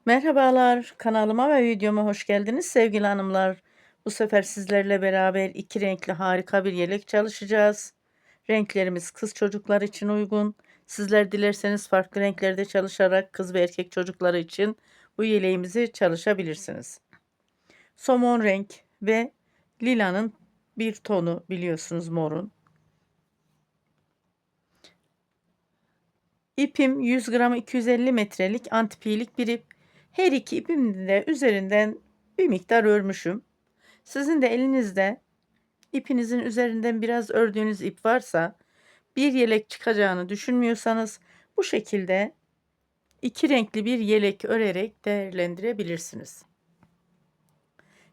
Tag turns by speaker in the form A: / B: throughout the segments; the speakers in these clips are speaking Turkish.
A: Merhabalar, kanalıma ve videoma hoş geldiniz sevgili hanımlar. Bu sefer sizlerle beraber iki renkli harika bir yelek çalışacağız. Renklerimiz kız çocuklar için uygun. Sizler dilerseniz farklı renklerde çalışarak kız ve erkek çocukları için bu yeleğimizi çalışabilirsiniz. Somon renk ve lilanın bir tonu, biliyorsunuz, morun. İpim 100 gram 250 metrelik antipilik bir ip. Her iki ipimi de üzerinden bir miktar örmüşüm. Sizin de elinizde ipinizin üzerinden biraz ördüğünüz ip varsa, bir yelek çıkacağını düşünmüyorsanız bu şekilde iki renkli bir yelek örerek değerlendirebilirsiniz.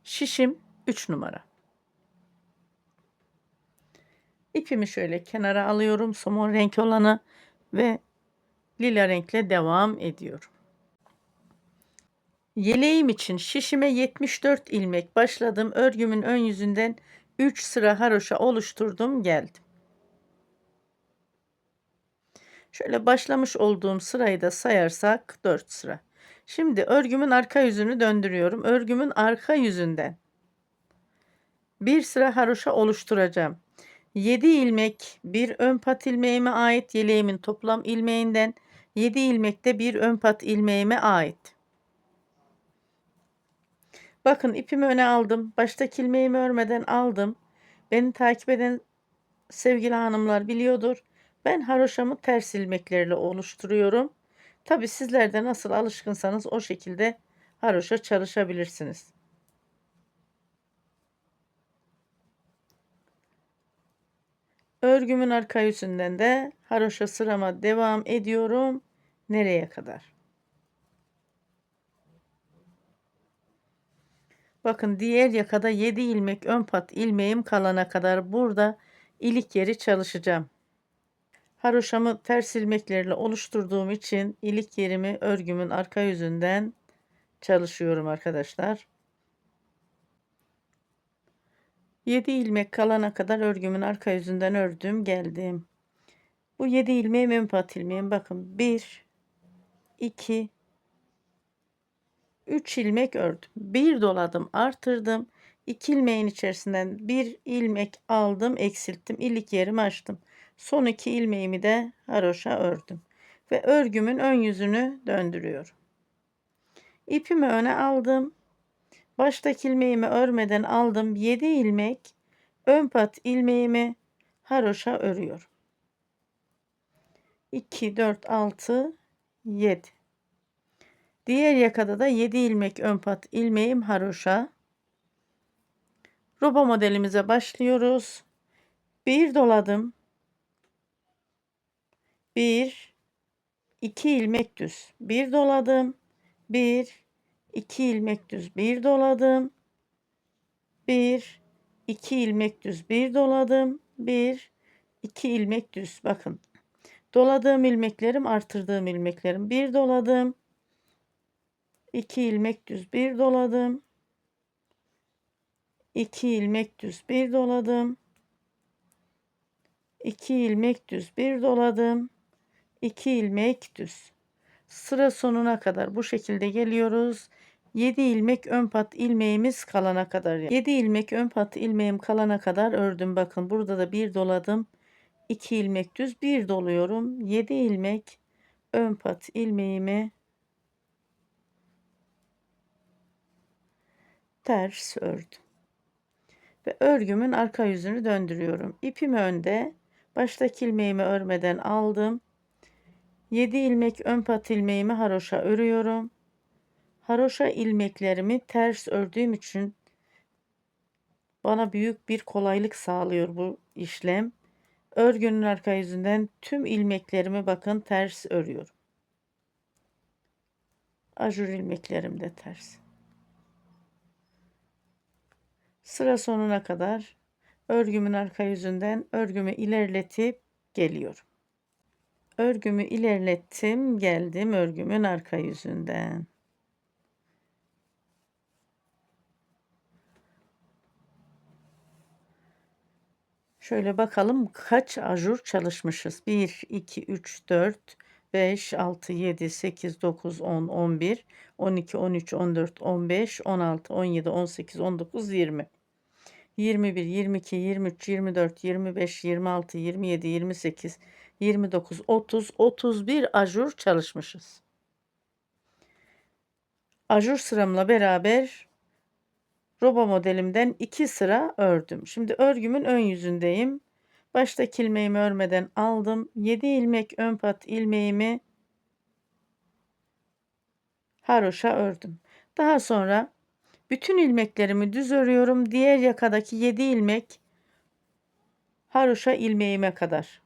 A: Şişim 3 numara. İpimi şöyle kenara alıyorum, somon renk olanı, ve lila renkle devam ediyorum. Yeleğim için şişime 74 ilmek başladım. Örgümün ön yüzünden 3 sıra haroşa oluşturdum, geldim. Şöyle başlamış olduğum sırayı da sayarsak 4 sıra. Şimdi örgümün arka yüzünü döndürüyorum. Örgümün arka yüzünden bir sıra haroşa oluşturacağım. 7 ilmek bir ön pat ilmeğime ait, yeleğimin toplam ilmeğinden 7 ilmek de bir ön pat ilmeğime ait. Bakın, ipimi öne aldım. Baştaki ilmeğimi örmeden aldım. Beni takip eden sevgili hanımlar biliyordur. Ben haroşamı ters ilmeklerle oluşturuyorum. Tabi sizler de nasıl alışkınsanız o şekilde haroşa çalışabilirsiniz. Örgümün arka yüzünden de haroşa sırama devam ediyorum. Nereye kadar? Bakın, diğer yakada 7 ilmek ön pat ilmeğim kalana kadar burada ilik yeri çalışacağım. Haroşamı ters ilmeklerle oluşturduğum için ilik yerimi örgümün arka yüzünden çalışıyorum arkadaşlar. 7 ilmek kalana kadar örgümün arka yüzünden ördüm, geldim. Bu 7 ilmeğim ön pat ilmeğim. Bakın, 1 2 3 ilmek ördüm. Bir doladım, artırdım. 2 ilmeğin içerisinden bir ilmek aldım, eksilttim. İlik yerimi açtım. Son 2 ilmeğimi de haroşa ördüm ve örgümün ön yüzünü döndürüyorum. İpimi öne aldım. Baştaki ilmeğimi örmeden aldım. 7 ilmek ön pat ilmeğimi haroşa örüyorum. 2 4 6 7. Diğer yakada da 7 ilmek ön pat ilmeğim haroşa. Roba modelimize başlıyoruz. Bir doladım. 1 2 ilmek düz. Bir doladım. 1 2 ilmek düz. Bir doladım. 1 2 ilmek düz. Bir doladım. 1 2 ilmek düz. Bakın, doladığım ilmeklerim, artırdığım ilmeklerim. Bir doladım. 2 ilmek düz. Bir doladım. 2 ilmek düz. Bir doladım. 2 ilmek düz. Bir doladım. 2 ilmek düz. Sıra sonuna kadar bu şekilde geliyoruz. 7 ilmek ön pat ilmeğimiz kalana kadar. 7 ilmek ön pat ilmeğim kalana kadar ördüm. Bakın, burada da bir doladım. 2 ilmek düz, bir doluyorum. 7 ilmek ön pat ilmeğimi ters ördüm ve örgümün arka yüzünü döndürüyorum. İpimi önde, baştaki ilmeğimi örmeden aldım. 7 ilmek ön pat ilmeğimi haroşa örüyorum. Haroşa ilmeklerimi ters ördüğüm için bana büyük bir kolaylık sağlıyor bu işlem. Örgünün arka yüzünden tüm ilmeklerimi, bakın, ters örüyorum. Ajur ilmeklerim de ters. Sıra sonuna kadar örgümün arka yüzünden örgümü ilerletip geliyorum. Örgümü ilerlettim, geldim örgümün arka yüzünden. Şöyle bakalım kaç ajur çalışmışız. 1 2 3 4 5, 6, 7, 8, 9, 10, 11, 12, 13, 14, 15, 16, 17, 18, 19, 20. 21, 22, 23, 24, 25, 26, 27, 28, 29, 30, 31 ajur çalışmışız. Ajur sıramla beraber roba modelimden 2 sıra ördüm. Şimdi örgümün ön yüzündeyim. Baştaki ilmeğimi örmeden aldım. 7 ilmek ön pat ilmeğimi haroşa ördüm. Daha sonra bütün ilmeklerimi düz örüyorum. Diğer yakadaki 7 ilmek haroşa ilmeğime kadar.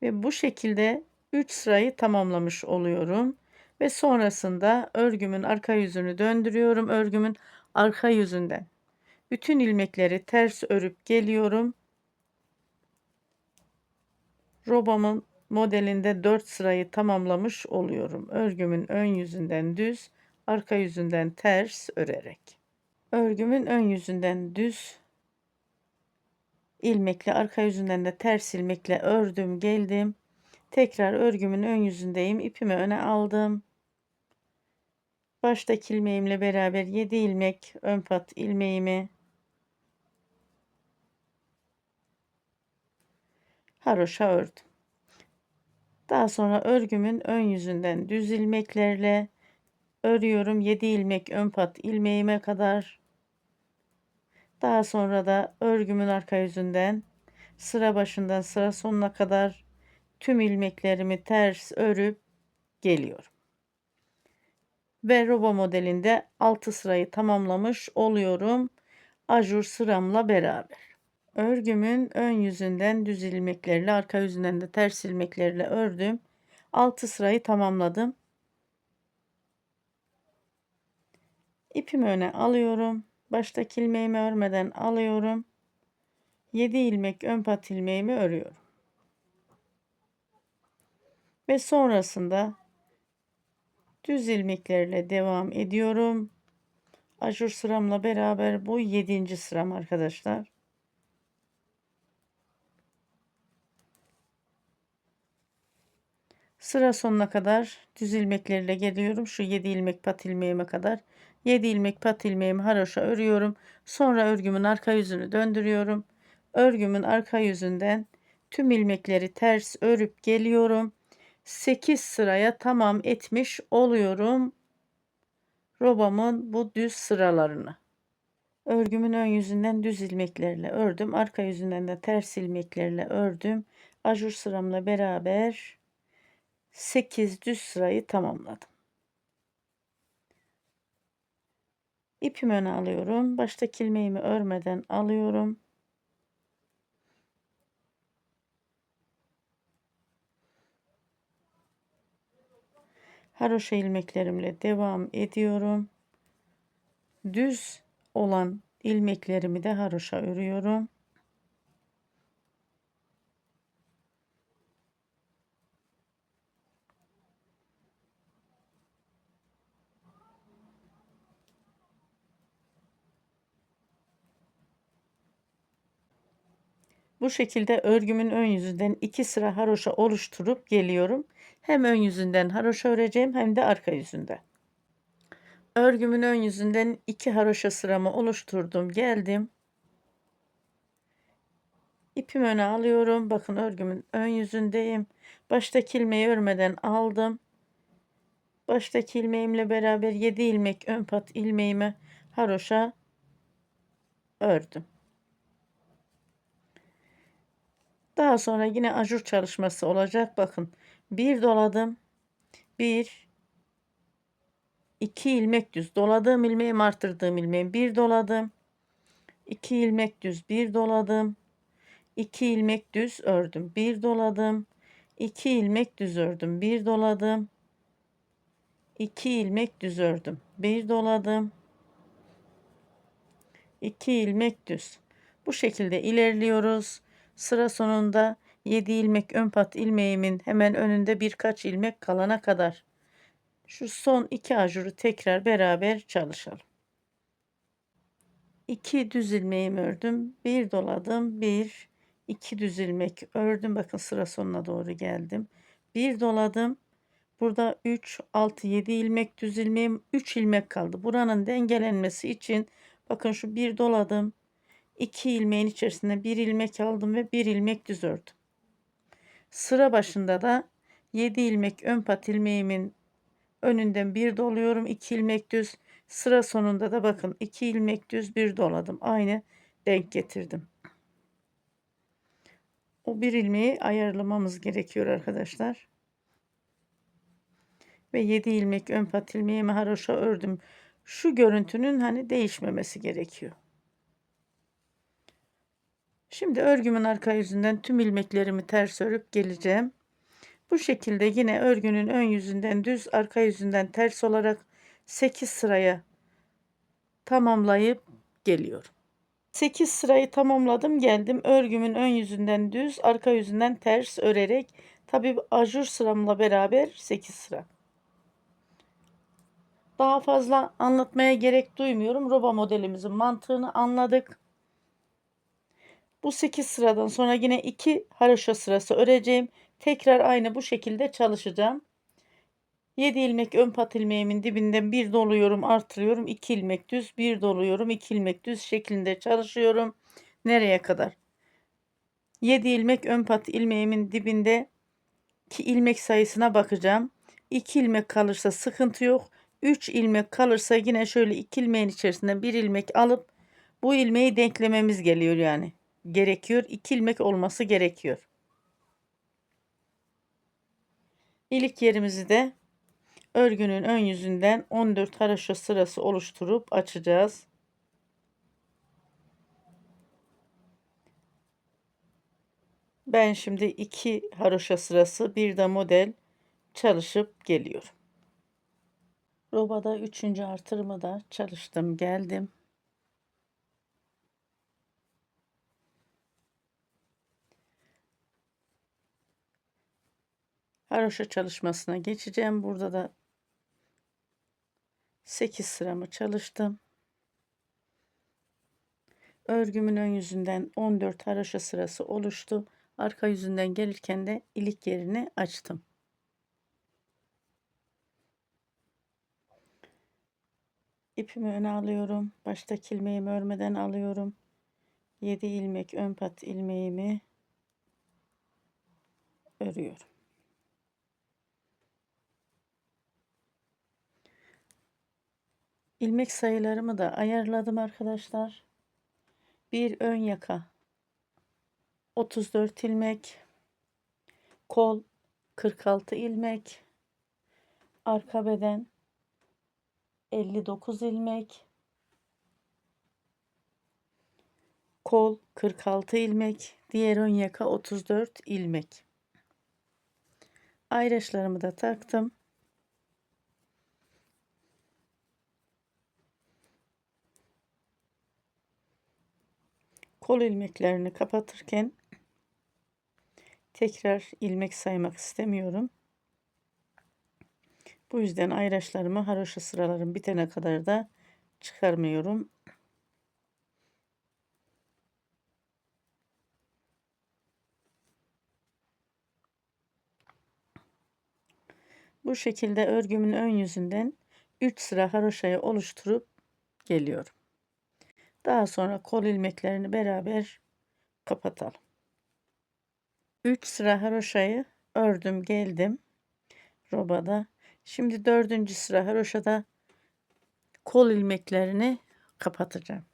A: Ve bu şekilde 3 sırayı tamamlamış oluyorum. Ve sonrasında örgümün arka yüzünü döndürüyorum. Örgümün arka yüzünden bütün ilmekleri ters örüp geliyorum. Robamın modelinde 4 sırayı tamamlamış oluyorum. Örgümün ön yüzünden düz, arka yüzünden ters örerek. Örgümün ön yüzünden düz ilmekle, arka yüzünden de ters ilmekle ördüm, geldim. Tekrar örgümün ön yüzündeyim. İpimi öne aldım. Baştaki ilmeğimle beraber 7 ilmek ön pat ilmeğimi haroşa ördüm. Daha sonra örgümün ön yüzünden düz ilmeklerle örüyorum. 7 ilmek ön pat ilmeğime kadar. Daha sonra da örgümün arka yüzünden sıra başından sıra sonuna kadar tüm ilmeklerimi ters örüp geliyorum. Ve roba modelinde 6 sırayı tamamlamış oluyorum. Ajur sıramla beraber. Örgümün ön yüzünden düz ilmeklerle, arka yüzünden de ters ilmeklerle ördüm. 6 sırayı tamamladım. İpimi öne alıyorum. Baştaki ilmeğimi örmeden alıyorum. 7 ilmek ön pat ilmeğimi örüyorum. Ve sonrasında düz ilmeklerle devam ediyorum. Ajur sıramla beraber bu 7. sıram arkadaşlar. Sıra sonuna kadar düz ilmeklerle geliyorum. Şu 7 ilmek pat ilmeğime kadar. 7 ilmek pat ilmeğimi haroşa örüyorum. Sonra örgümün arka yüzünü döndürüyorum. Örgümün arka yüzünden tüm ilmekleri ters örüp geliyorum. 8 sıraya tamam etmiş oluyorum robamın bu düz sıralarını. Örgümün ön yüzünden düz ilmeklerle ördüm. Arka yüzünden de ters ilmeklerle ördüm. Ajur sıramla beraber 8 düz sırayı tamamladım. İpimi öne alıyorum. Baştaki ilmeğimi örmeden alıyorum. Haroşa ilmeklerimle devam ediyorum. Düz olan ilmeklerimi de haroşa örüyorum. Bu şekilde örgümün ön yüzünden 2 sıra haroşa oluşturup geliyorum. Hem ön yüzünden haroşa öreceğim hem de arka yüzünden. Örgümün ön yüzünden 2 haroşa sıramı oluşturdum. Geldim. İpimi öne alıyorum. Bakın örgümün ön yüzündeyim. Baştaki ilmeği örmeden aldım. Baştaki ilmeğimle beraber 7 ilmek ön pat ilmeğimi haroşa ördüm. Daha sonra yine ajur çalışması olacak. Bakın bir doladım. 1 2 ilmek düz doladığım ilmeğim, arttırdığım ilmeğim, bir doladım. 2 ilmek düz, bir doladım. 2 ilmek düz ördüm, bir doladım. 2 ilmek düz ördüm, bir doladım. 2 ilmek düz ördüm, bir doladım. 2 ilmek düz. Bu şekilde ilerliyoruz. Sıra sonunda 7 ilmek ön pat ilmeğimin hemen önünde birkaç ilmek kalana kadar şu son 2 ajuru tekrar beraber çalışalım. 2 düz ilmeğimi ördüm, bir doladım, 1 2 düz ilmek ördüm. Bakın sıra sonuna doğru geldim. Bir doladım. Burada 3, 6, 7 ilmek düz ilmeğim, 3 ilmek kaldı. Buranın dengelenmesi için bakın şu bir doladım. 2 ilmeğin içerisinde bir ilmek aldım ve bir ilmek düz ördüm. Sıra başında da 7 ilmek ön pat ilmeğimin önünden bir doluyorum. 2 ilmek düz. Sıra sonunda da bakın 2 ilmek düz bir doladım. Aynı denk getirdim. O bir ilmeği ayarlamamız gerekiyor arkadaşlar. Ve 7 ilmek ön pat ilmeğimi haroşa ördüm. Şu görüntünün hani değişmemesi gerekiyor. Şimdi örgümün arka yüzünden tüm ilmeklerimi ters örüp geleceğim. Bu şekilde yine örgünün ön yüzünden düz, arka yüzünden ters olarak 8 sıraya tamamlayıp geliyorum. 8 sırayı tamamladım, geldim. Örgümün ön yüzünden düz, arka yüzünden ters örerek, tabi ajur sıramla beraber 8 sıra. Daha fazla anlatmaya gerek duymuyorum. Roba modelimizin mantığını anladık. Bu 8 sıradan sonra yine 2 haroşa sırası öreceğim. Tekrar aynı bu şekilde çalışacağım. 7 ilmek ön pat ilmeğimin dibinden bir doluyorum, artırıyorum. 2 ilmek düz, bir doluyorum, 2 ilmek düz şeklinde çalışıyorum. Nereye kadar? 7 ilmek ön pat ilmeğimin dibinde ki ilmek sayısına bakacağım. 2 ilmek kalırsa sıkıntı yok. 3 ilmek kalırsa yine şöyle 2 ilmeğin içerisinden bir ilmek alıp bu ilmeği denklememiz geliyor yani. Gerekiyor. 2 ilmek olması gerekiyor. İlk yerimizi de örgünün ön yüzünden 14 haroşa sırası oluşturup açacağız. Ben şimdi 2 haroşa sırası bir de model çalışıp geliyorum. Robada 3. artırımı da çalıştım, geldim. Haroşa çalışmasına geçeceğim. Burada da 8 sıramı çalıştım. Örgümün ön yüzünden 14 haroşa sırası oluştu. Arka yüzünden gelirken de ilik yerini açtım. İpimi öne alıyorum. Baştaki ilmeğimi örmeden alıyorum. 7 ilmek ön pat ilmeğimi örüyorum. İlmek sayılarımı da ayarladım arkadaşlar. Bir ön yaka 34 ilmek, kol 46 ilmek, arka beden 59 ilmek, kol 46 ilmek, diğer ön yaka 34 ilmek. Ayraçlarımı da taktım. Kol ilmeklerini kapatırken tekrar ilmek saymak istemiyorum. Bu yüzden ayraçlarımı haroşa sıralarım bitene kadar da çıkarmıyorum. Bu şekilde örgümün ön yüzünden 3 sıra haroşayı oluşturup geliyorum. Daha sonra kol ilmeklerini beraber kapatalım. 3 sıra haroşayı ördüm, geldim robada. Şimdi 4. sıra haroşada kol ilmeklerini kapatacağım.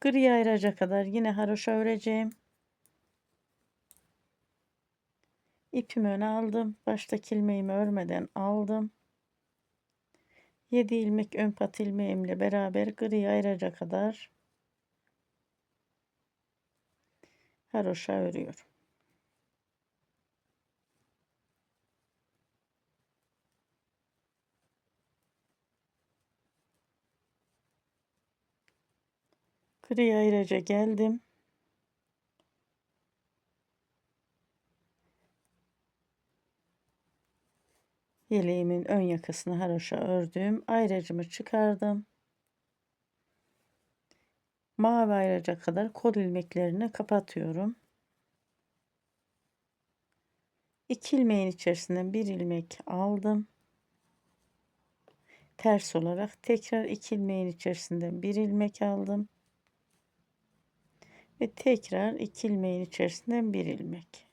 A: Gri ayıraca kadar yine haroşa öreceğim. İpimi öne aldım. Baştaki ilmeğimi örmeden aldım. 7 ilmek ön pat ilmeğimle beraber gri ayıraca kadar haroşa örüyorum. Gri ayıraca geldim. Yeleğimin ön yakasını haroşa ördüm. Ayracımı çıkardım. Mavi ayraca kadar kol ilmeklerini kapatıyorum. 2 ilmeğin içerisinden bir ilmek aldım. Ters olarak tekrar 2 ilmeğin içerisinden bir ilmek aldım. Ve tekrar 2 ilmeğin içerisinden bir ilmek.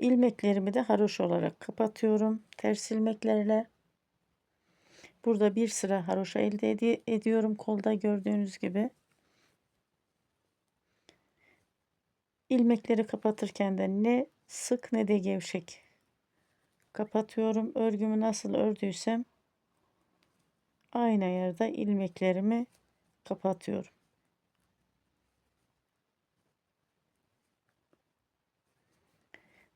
A: İlmeklerimi de haroşa olarak kapatıyorum ters ilmeklerle. Burada bir sıra haroşa elde ediyorum kolda gördüğünüz gibi. İlmekleri kapatırken de ne sık ne de gevşek kapatıyorum. Örgümü nasıl ördüysem aynı yerde ilmeklerimi kapatıyorum.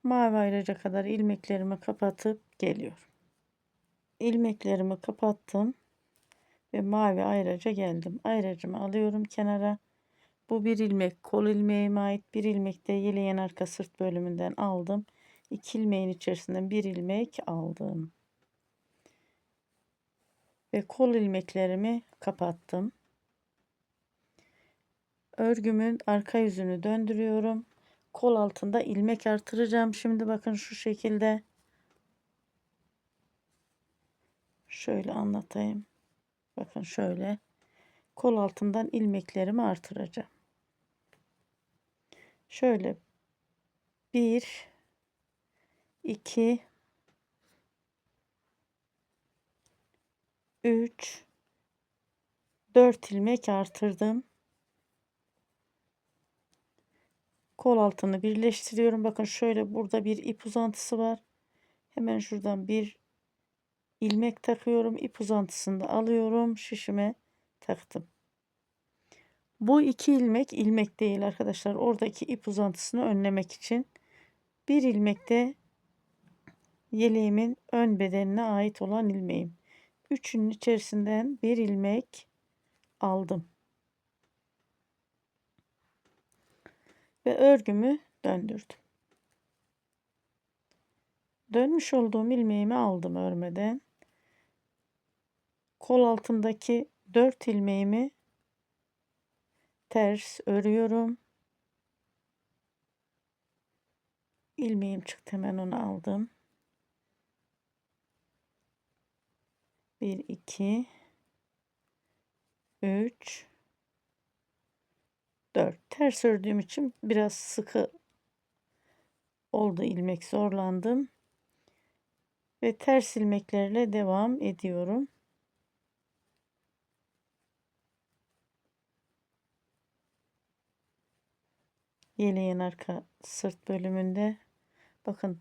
A: Mavi ayrıca kadar ilmeklerimi kapatıp geliyorum. İlmeklerimi kapattım ve mavi ayrıca geldim. Ayracımı alıyorum kenara. Bu bir ilmek kol ilmeğime ait, bir ilmek de yeleğin arka sırt bölümünden aldım. 2 ilmeğin içerisinden bir ilmek aldım. Ve kol ilmeklerimi kapattım. Örgümün arka yüzünü döndürüyorum. Kol altında ilmek artıracağım. Şimdi bakın şu şekilde. Şöyle anlatayım. Bakın şöyle. Kol altından ilmeklerimi artıracağım. Şöyle 1 2 3 4 ilmek artırdım. Kol altını birleştiriyorum. Bakın şöyle burada bir ip uzantısı var. Hemen şuradan bir ilmek takıyorum. İp uzantısını da alıyorum. Şişime taktım. Bu iki ilmek ilmek değil arkadaşlar. Oradaki ip uzantısını önlemek için. Bir ilmek de yeleğimin ön bedenine ait olan ilmeğim. Üçünün içerisinden bir ilmek aldım. Ve örgümü döndürdüm. Dönmüş olduğum ilmeğimi aldım örmeden. Kol altındaki 4 ilmeğimi ters örüyorum. İlmeğim çıktı, hemen onu aldım. 1 2 3 4 ters ördüğüm için biraz sıkı oldu, ilmek zorlandım ve ters ilmeklerle devam ediyorum. Yeleğin arka sırt bölümünde bakın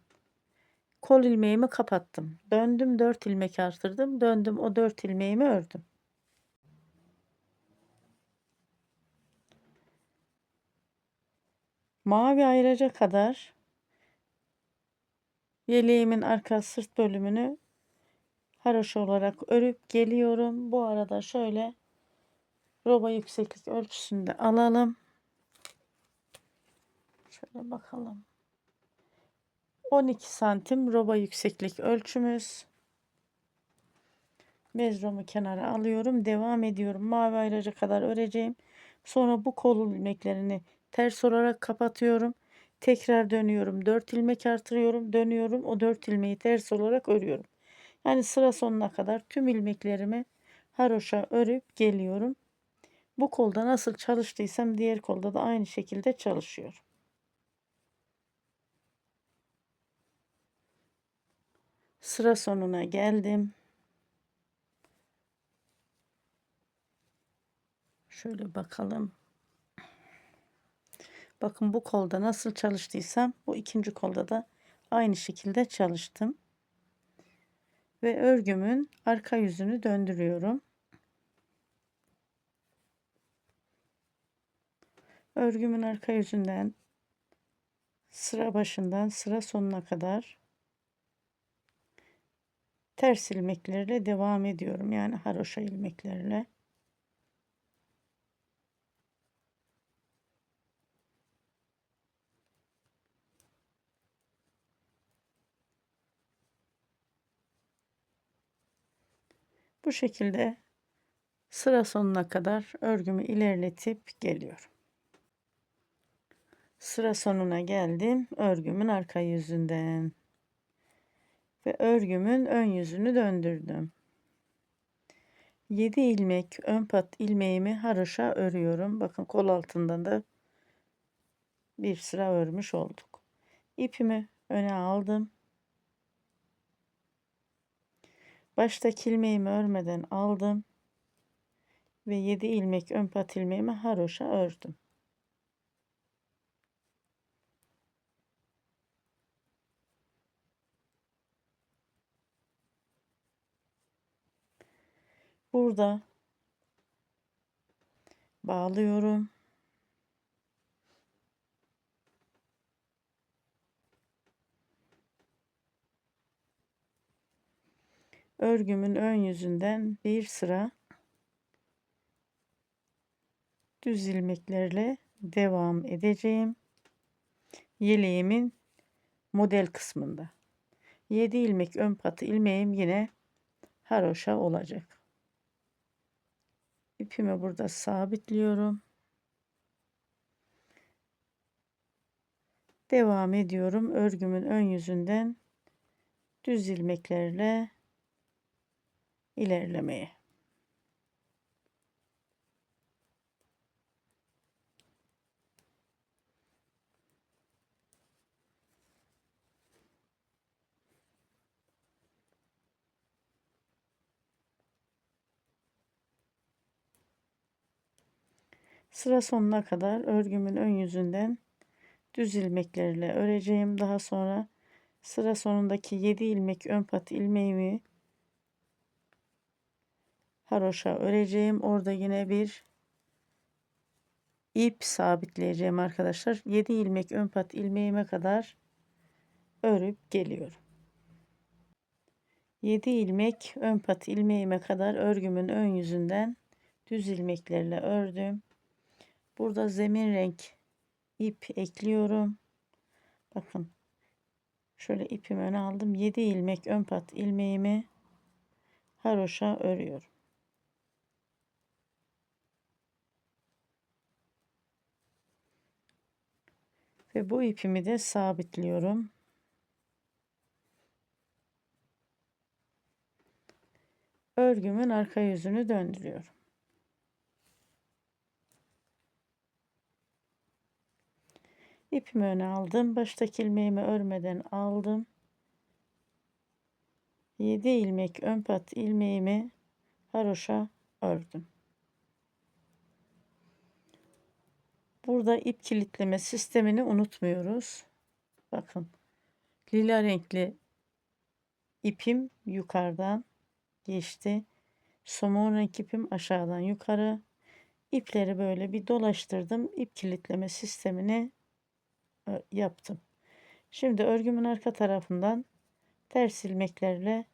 A: kol ilmeğimi kapattım. Döndüm 4 ilmek artırdım. Döndüm o 4 ilmeğimi ördüm. Mavi ayraca kadar yeleğimin arka sırt bölümünü haroşa olarak örüp geliyorum. Bu arada şöyle roba yükseklik ölçüsünü de alalım. Şöyle bakalım. 12 santim roba yükseklik ölçümüz. Mezromu kenara alıyorum. Devam ediyorum. Mavi ayraca kadar öreceğim. Sonra bu kol ilmeklerini ters olarak kapatıyorum. Tekrar dönüyorum. 4 ilmek artırıyorum. Dönüyorum. O 4 ilmeği ters olarak örüyorum. Yani sıra sonuna kadar tüm ilmeklerimi haroşa örüp geliyorum. Bu kolda nasıl çalıştıysam diğer kolda da aynı şekilde çalışıyorum. Sıra sonuna geldim. Şöyle bakalım. Bakın bu kolda nasıl çalıştıysam bu ikinci kolda da aynı şekilde çalıştım. Ve örgümün arka yüzünü döndürüyorum. Örgümün arka yüzünden sıra başından sıra sonuna kadar ters ilmeklerle devam ediyorum. Yani haroşa ilmeklerle. Bu şekilde sıra sonuna kadar örgümü ilerletip geliyorum. Sıra sonuna geldim. Örgümün arka yüzünden ve örgümün ön yüzünü döndürdüm. 7 ilmek ön pat ilmeğimi haroşa örüyorum. Bakın kol altından da bir sıra örmüş olduk. İpimi öne aldım. Baştaki ilmeğimi örmeden aldım ve 7 ilmek ön pat ilmeğimi haroşa ördüm. Burada bağlıyorum. Örgümün ön yüzünden bir sıra düz ilmeklerle devam edeceğim. Yeleğimin model kısmında. 7 ilmek ön patı ilmeğim yine haroşa olacak. İpimi burada sabitliyorum. Devam ediyorum. Örgümün ön yüzünden düz ilmeklerle ilerlemeye. Sıra sonuna kadar örgümün ön yüzünden düz ilmeklerle öreceğim. Daha sonra sıra sonundaki 7 ilmek ön pat ilmeğimi haroşa öreceğim. Orada yine bir ip sabitleyeceğim arkadaşlar. 7 ilmek ön pat ilmeğime kadar örüp geliyorum. 7 ilmek ön pat ilmeğime kadar örgümün ön yüzünden düz ilmeklerle ördüm. Burada zemin renk ip ekliyorum. Bakın şöyle ipimi öne aldım. 7 ilmek ön pat ilmeğimi haroşa örüyorum. Ve bu ipimi de sabitliyorum. Örgümün arka yüzünü döndürüyorum. İpimi öne aldım. Baştaki ilmeğimi örmeden aldım. 7 ilmek ön pat ilmeğimi haroşa ördüm. Burada ip kilitleme sistemini unutmuyoruz. Bakın lila renkli ipim yukarıdan geçti. Somon renk ipim aşağıdan yukarı. İpleri böyle bir dolaştırdım. İp kilitleme sistemini yaptım. Şimdi örgümün arka tarafından ters ilmeklerle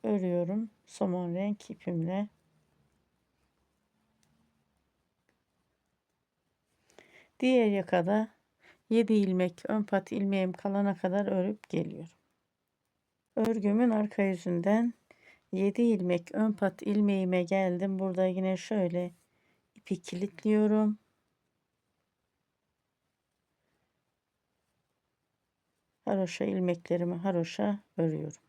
A: örüyorum. Somon renk ipimle. Diğer yakada 7 ilmek ön pat ilmeğim kalana kadar örüp geliyorum. Örgümün arka yüzünden 7 ilmek ön pat ilmeğime geldim. Burada yine şöyle ipi kilitliyorum. Haroşa ilmeklerimi haroşa örüyorum.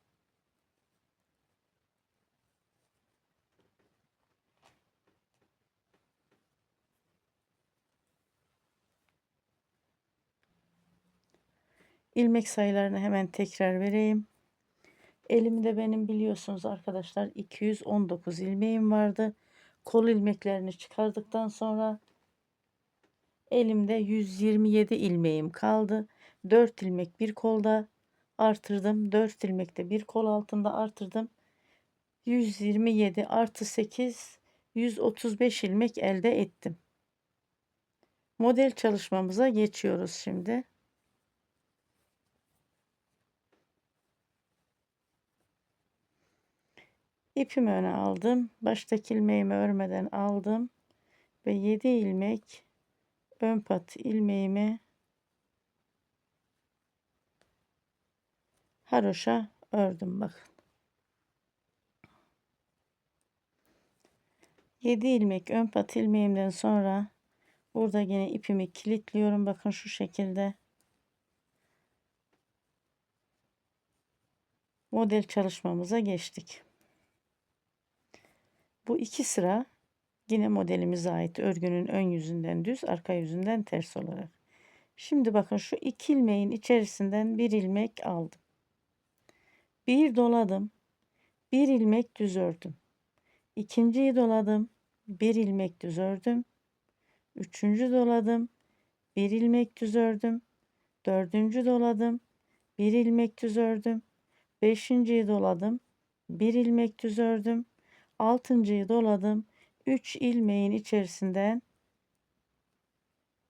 A: İlmek sayılarını hemen tekrar vereyim. Elimde benim biliyorsunuz arkadaşlar 219 ilmeğim vardı. Kol ilmeklerini çıkardıktan sonra elimde 127 ilmeğim kaldı. 4 ilmek bir kolda artırdım. 4 ilmek de bir kol altında artırdım. 127 artı 8 135 ilmek elde ettim. Model çalışmamıza geçiyoruz şimdi. İpimi öne aldım. Baştaki ilmeğimi örmeden aldım ve 7 ilmek ön pat ilmeğimi haroşa ördüm bakın. 7 ilmek ön pat ilmeğimden sonra burada yine ipimi kilitliyorum. Bakın şu şekilde. Model çalışmamıza geçtik. Bu iki sıra yine modelimize ait örgünün ön yüzünden düz, arka yüzünden ters olarak. Şimdi bakın şu iki ilmeğin içerisinden bir ilmek aldım. Bir doladım. Bir ilmek düz ördüm. İkinciyi doladım. Bir ilmek düz ördüm. Üçüncü doladım. Bir ilmek düz ördüm. Dördüncü doladım. Bir ilmek düz ördüm. Beşinciyi doladım. Bir ilmek düz ördüm. Altıncıyı doladım. 3 ilmeğin içerisinden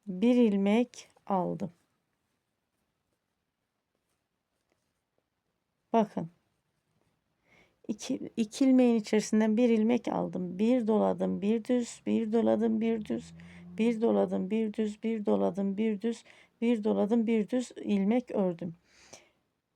A: bir ilmek aldım. Bakın. İki ilmeğin içerisinden bir ilmek aldım. Bir doladım, bir düz, bir doladım, bir düz, bir doladım, bir düz, bir doladım, bir düz, bir doladım, bir düz ilmek ördüm.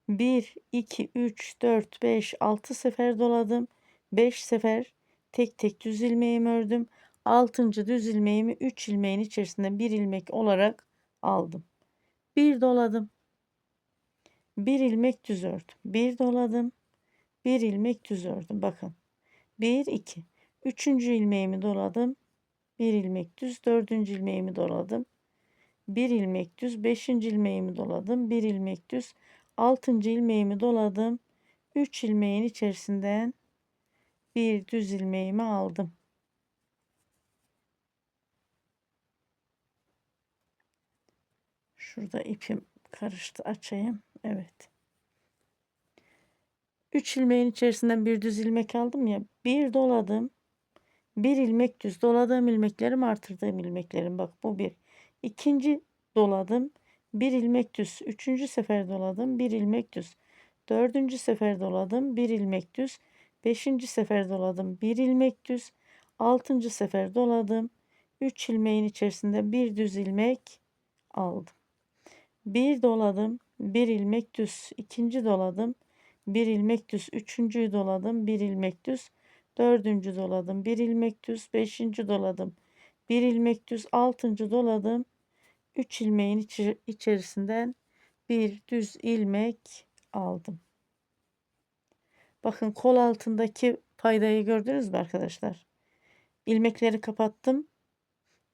A: 1, 2, 3, 4, 5, 6 sefer doladım. 5 sefer tek tek düz ilmeğimi ördüm. 6. düz ilmeğimi 3 ilmeğin içerisinden bir ilmek olarak aldım. Bir doladım. Bir ilmek düz ördüm. Bir doladım. Bir ilmek düz ördüm. Bakın. 1, 2. Üçüncü ilmeğimi doladım. Bir ilmek düz. Dördüncü ilmeğimi doladım. Bir ilmek düz. Beşinci ilmeğimi doladım. Bir ilmek düz. Altıncı ilmeğimi doladım. 3 ilmeğin içerisinden bir düz ilmeğimi aldım. Şurada ipim karıştı. Açayım. Evet. 3 ilmeğin içerisinden bir düz ilmek aldım ya. Bir doladım. Bir ilmek düz. Doladığım ilmeklerim artırdığım ilmeklerim. Bak bu bir. İkinci doladım. Bir ilmek düz. Üçüncü sefer doladım. Bir ilmek düz. Dördüncü sefer doladım. Bir ilmek düz. Beşinci sefer doladım. Bir ilmek düz. Altıncı sefer doladım. 3 ilmeğin içerisinde bir düz ilmek aldım. Bir doladım. Bir ilmek düz. İkinci doladım. Bir ilmek düz. Üçüncüyü doladım. Bir ilmek düz. Dördüncü doladım. Bir ilmek düz. Beşinci doladım. Bir ilmek düz. Altıncı doladım. 3 ilmeğin içerisinden bir düz ilmek aldım. Bakın kol altındaki paydayı gördünüz mü arkadaşlar? İlmekleri kapattım.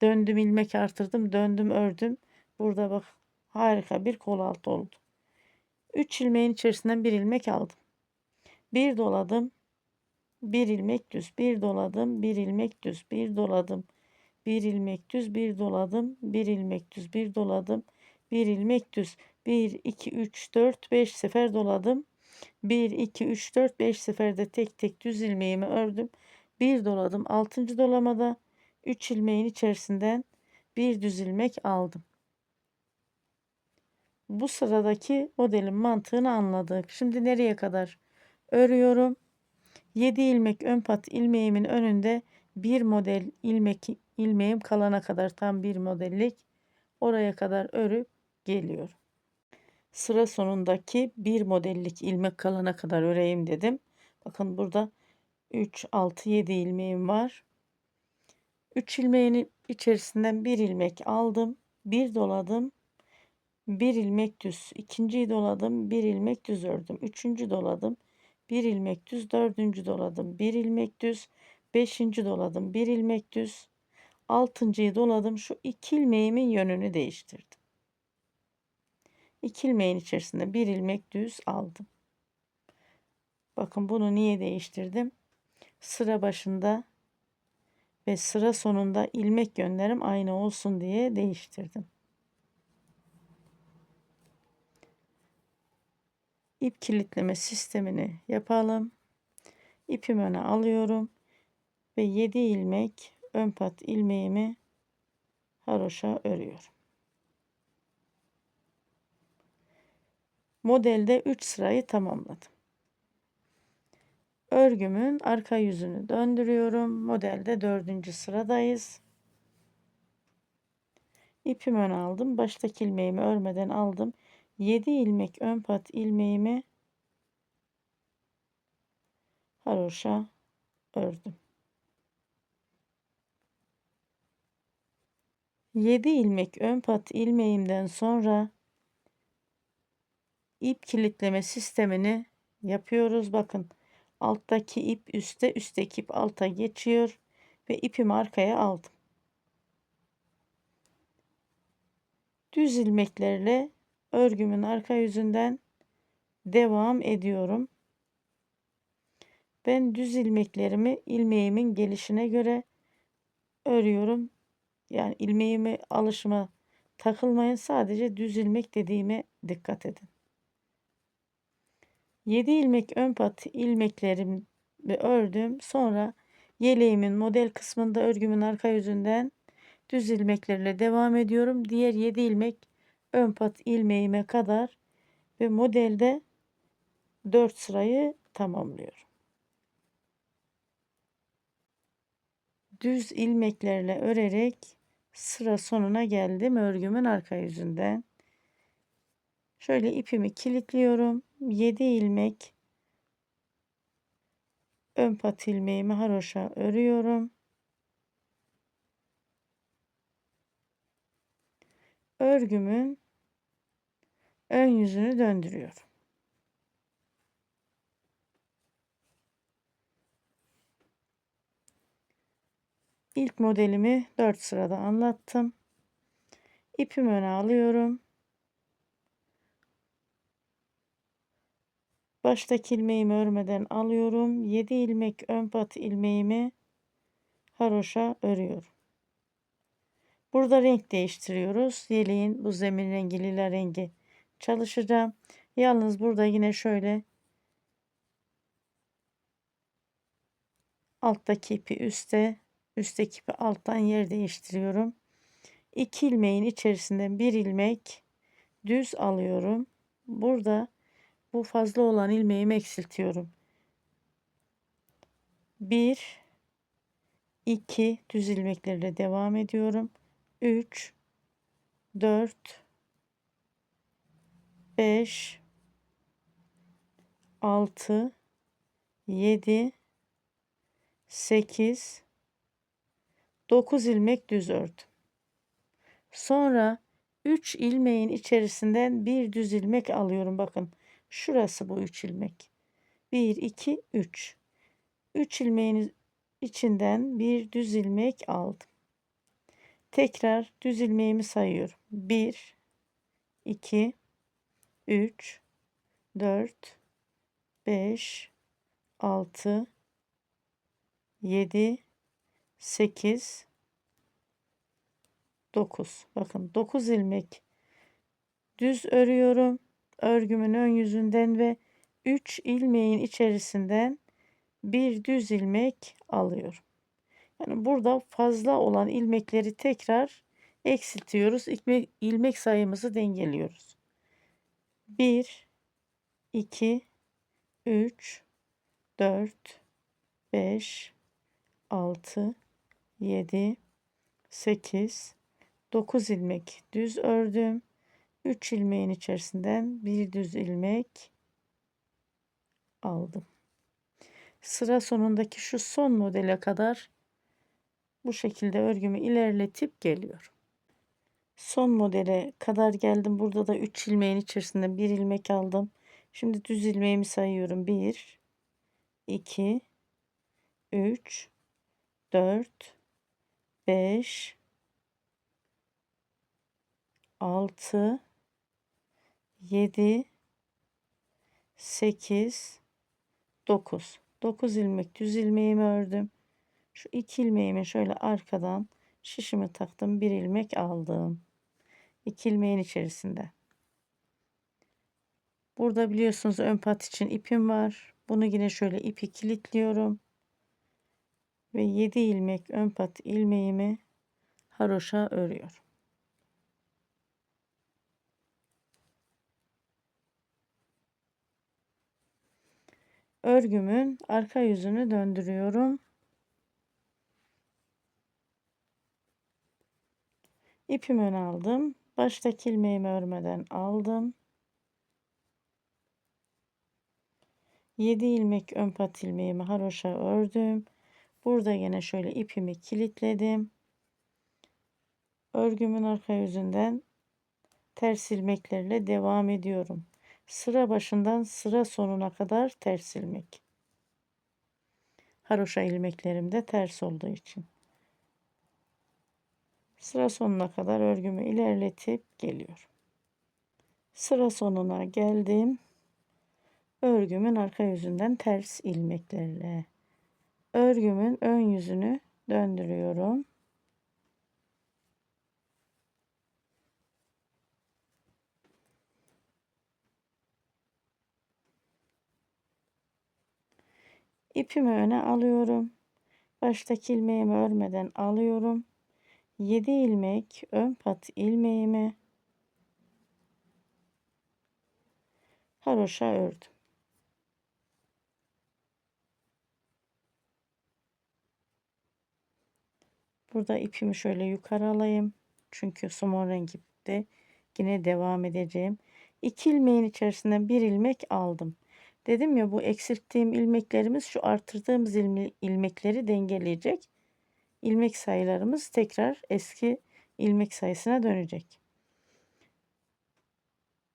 A: Döndüm ilmek artırdım. Döndüm ördüm. Burada bak harika bir kol altı oldu. 3 ilmeğin içerisinden bir ilmek aldım. Bir doladım. Bir ilmek düz. Bir doladım. Bir ilmek düz. Bir doladım. Bir ilmek düz. Bir doladım. Bir ilmek düz. Bir doladım. Bir ilmek düz. 1, 2, 3, 4, 5 sefer doladım. 1, 2, 3, 4, 5 seferde tek tek düz ilmeğimi ördüm. Bir doladım. 6. dolamada 3 ilmeğin içerisinden bir düz ilmek aldım. Bu sıradaki modelin mantığını anladık. Şimdi nereye kadar örüyorum? 7 ilmek ön pat ilmeğimin önünde bir model ilmeğim kalana kadar tam bir modellik oraya kadar örüp geliyorum. Sıra sonundaki bir modellik ilmek kalana kadar öreyim dedim. Bakın burada 3, 6, 7 ilmeğim var. 3 ilmeğin içerisinden bir ilmek aldım. Bir doladım. Bir ilmek düz. İkinciyi doladım. Bir ilmek düz ördüm. Üçüncü doladım. Bir ilmek düz. Dördüncü doladım. Bir ilmek düz. Beşinci doladım. Bir ilmek düz. Altıncıyı doladım. Şu iki ilmeğimin yönünü değiştirdim. İki ilmeğin içerisinde bir ilmek düz aldım. Bakın bunu niye değiştirdim? Sıra başında ve sıra sonunda ilmek yönlerim aynı olsun diye değiştirdim. İp kilitleme sistemini yapalım. İpimi öne alıyorum ve 7 ilmek ön pat ilmeğimi haroşa örüyorum. Modelde 3 sırayı tamamladım. Örgümün arka yüzünü döndürüyorum. Modelde 4. sıradayız. İpimi öne aldım. Baştaki ilmeğimi örmeden aldım. 7 ilmek ön pat ilmeğimi haroşa ördüm. 7 ilmek ön pat ilmeğimden sonra ip kilitleme sistemini yapıyoruz. Bakın alttaki ip üste, üstteki ip alta geçiyor ve ipimi arkaya aldım. Düz ilmeklerle örgümün arka yüzünden devam ediyorum. Ben düz ilmeklerimi ilmeğimin gelişine göre örüyorum. Yani ilmeğimi alışıma takılmayın. Sadece düz ilmek dediğime dikkat edin. 7 ilmek ön pat ilmeklerimi ördüm. Sonra yeleğimin model kısmında örgümün arka yüzünden düz ilmeklerle devam ediyorum. Diğer 7 ilmek ön pat ilmeğime kadar ve modelde 4 sırayı tamamlıyorum. Düz ilmeklerle örerek sıra sonuna geldim örgümün arka yüzünden. Şöyle ipimi kilitliyorum. 7 ilmek ön pat ilmeğimi haroşa örüyorum. Örgümün ön yüzünü döndürüyorum. İlk modelimi 4 sırada anlattım. İpimi öne alıyorum. Baştaki ilmeğimi örmeden alıyorum. 7 ilmek ön pat ilmeğimi haroşa örüyorum. Burada renk değiştiriyoruz. Yeleğin bu zemin rengi lila rengi çalışacağım. Yalnız burada yine şöyle alttaki ipi üste, üstteki ipi alttan yer değiştiriyorum. 2 ilmeğin içerisinden bir ilmek düz alıyorum. Burada bu fazla olan ilmeğimi eksiltiyorum. 1 2 düz ilmeklerle devam ediyorum. 3 4 5 6 7 8 9 ilmek düz ördüm. Sonra 3 ilmeğin içerisinden bir düz ilmek alıyorum. Bakın şurası bu 3 ilmek. 1 2 3. 3 ilmeğin içinden bir düz ilmek aldım. Tekrar düz ilmeğimi sayıyorum. 1 2 3 4 5 6 7 8 9. Bakın 9 ilmek düz örüyorum. Örgümün ön yüzünden ve 3 ilmeğin içerisinden bir düz ilmek alıyorum. Yani burada fazla olan ilmekleri tekrar eksiltiyoruz. İlmek sayımızı dengeliyoruz. 1 2 3 4 5 6 7 8 9 ilmek düz ördüm. 3 ilmeğin içerisinden bir düz ilmek aldım. Sıra sonundaki şu son modele kadar bu şekilde örgümü ilerletip geliyorum. Son modele kadar geldim. Burada da 3 ilmeğin içerisinden bir ilmek aldım. Şimdi düz ilmeğimi sayıyorum. 1 2 3 4 5 6 7 8 9. 9 ilmek düz ilmeğimi ördüm. Şu 2 ilmeğimi şöyle arkadan şişimi taktım. Bir ilmek aldım. 2 ilmeğin içerisinde. Burada biliyorsunuz ön pat için ipim var. Bunu yine şöyle ipi kilitliyorum. Ve 7 ilmek ön pat ilmeğimi haroşa örüyorum. Örgümün arka yüzünü döndürüyorum. İpimi öne aldım. Baştaki ilmeğimi örmeden aldım. 7 ilmek ön pat ilmeğimi haroşa ördüm. Burada yine şöyle ipimi kilitledim. Örgümün arka yüzünden ters ilmeklerle devam ediyorum. Sıra başından sıra sonuna kadar ters ilmek. Haroşa ilmeklerim de ters olduğu için. Sıra sonuna kadar örgümü ilerletip geliyorum. Sıra sonuna geldim. Örgümün arka yüzünden ters ilmeklerle. Örgümün ön yüzünü döndürüyorum. İpimi öne alıyorum. Baştaki ilmeğimi örmeden alıyorum. 7 ilmek ön pat ilmeğimi haroşa ördüm. Burada ipimi şöyle yukarı alayım. Çünkü somon rengi de yine devam edeceğim. 2 ilmeğin içerisinden bir ilmek aldım. Dedim ya, bu eksilttiğim ilmeklerimiz şu artırdığımız ilmekleri dengeleyecek. İlmek sayılarımız tekrar eski ilmek sayısına dönecek.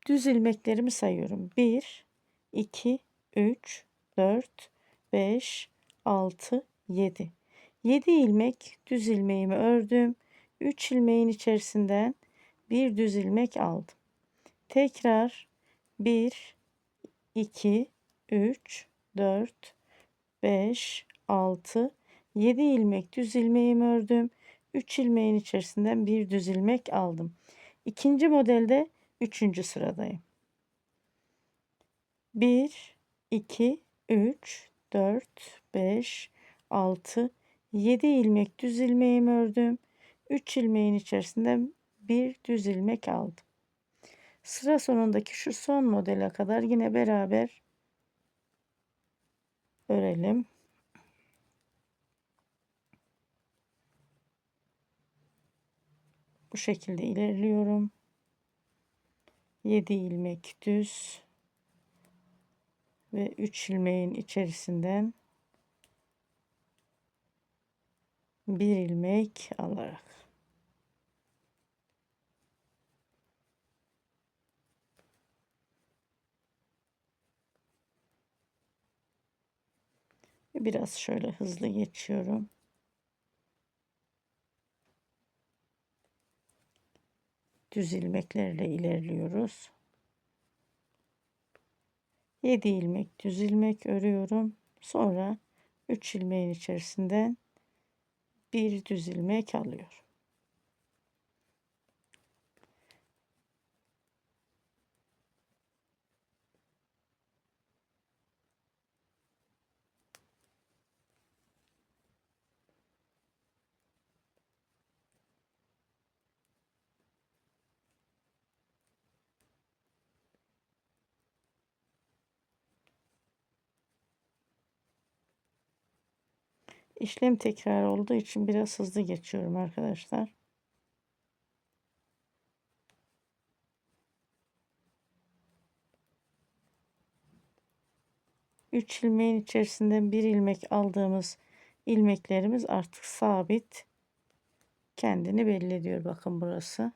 A: Düz ilmeklerimi sayıyorum. 1, 2, 3, 4, 5, 6, 7. 7 ilmek düz ilmeğimi ördüm. 3 ilmeğin içerisinden bir düz ilmek aldım. Tekrar 1, 2, 3, 4, 5, 6, 7 ilmek düz ilmeğimi ördüm. 3 ilmeğin içerisinden bir düz ilmek aldım. İkinci modelde 3. sıradayım. 1, 2, 3, 4, 5, 6, 7 ilmek düz ilmeğimi ördüm. 3 ilmeğin içerisinden bir düz ilmek aldım. Sıra sonundaki şu son modele kadar yine beraber örelim. Bu şekilde ilerliyorum. 7 ilmek düz ve 3 ilmeğin içerisinden bir ilmek alarak biraz şöyle hızlı geçiyorum. Düz ilmeklerle ilerliyoruz. 7 ilmek düz ilmek örüyorum. Sonra 3 ilmeğin içerisinden bir düz ilmek alıyorum. İşlem tekrar olduğu için biraz hızlı geçiyorum arkadaşlar. Üç ilmeğin içerisinden bir ilmek aldığımız ilmeklerimiz artık sabit. Kendini belli ediyor. Bakın burası.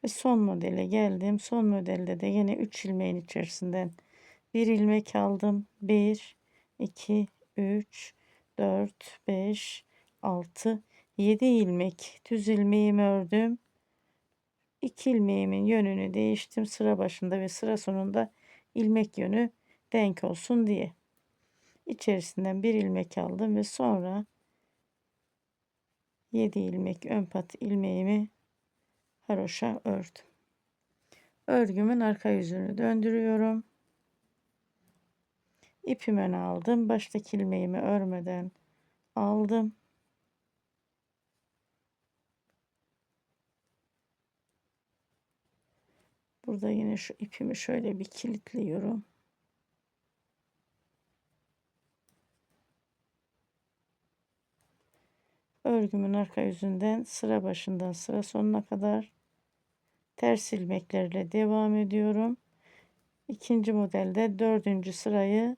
A: Ve son modele geldim. Son modelde de yine 3 ilmeğin içerisinden bir ilmek aldım. 1, 2, 3, 4, 5, 6, 7 ilmek düz ilmeğimi ördüm. 2 ilmeğimin yönünü değiştim. Sıra başında ve sıra sonunda ilmek yönü denk olsun diye. İçerisinden bir ilmek aldım ve sonra 7 ilmek ön pat ilmeğimi haroşa ördüm. Örgümün arka yüzünü döndürüyorum. İpimi öne aldım. Baştaki ilmeğimi örmeden aldım. Burada yine şu ipimi şöyle bir kilitliyorum. Örgümün arka yüzünden sıra başından sıra sonuna kadar ters ilmeklerle devam ediyorum. İkinci modelde dördüncü sırayı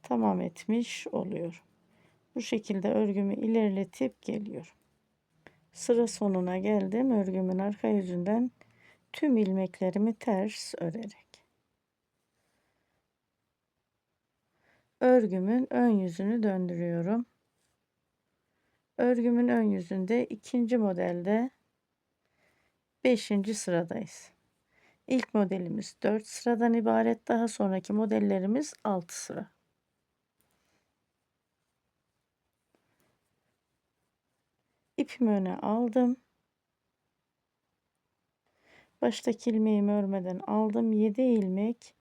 A: tamam etmiş oluyorum. Bu şekilde örgümü ilerletip geliyorum. Sıra sonuna geldim. Örgümün arka yüzünden tüm ilmeklerimi ters örerek. Örgümün ön yüzünü döndürüyorum. Örgümün ön yüzünde ikinci modelde 5. sıradayız. İlk modelimiz 4 sıradan ibaret. Daha sonraki modellerimiz 6 sıra. İpimi öne aldım. Baştaki ilmeğimi örmeden aldım. 7 ilmek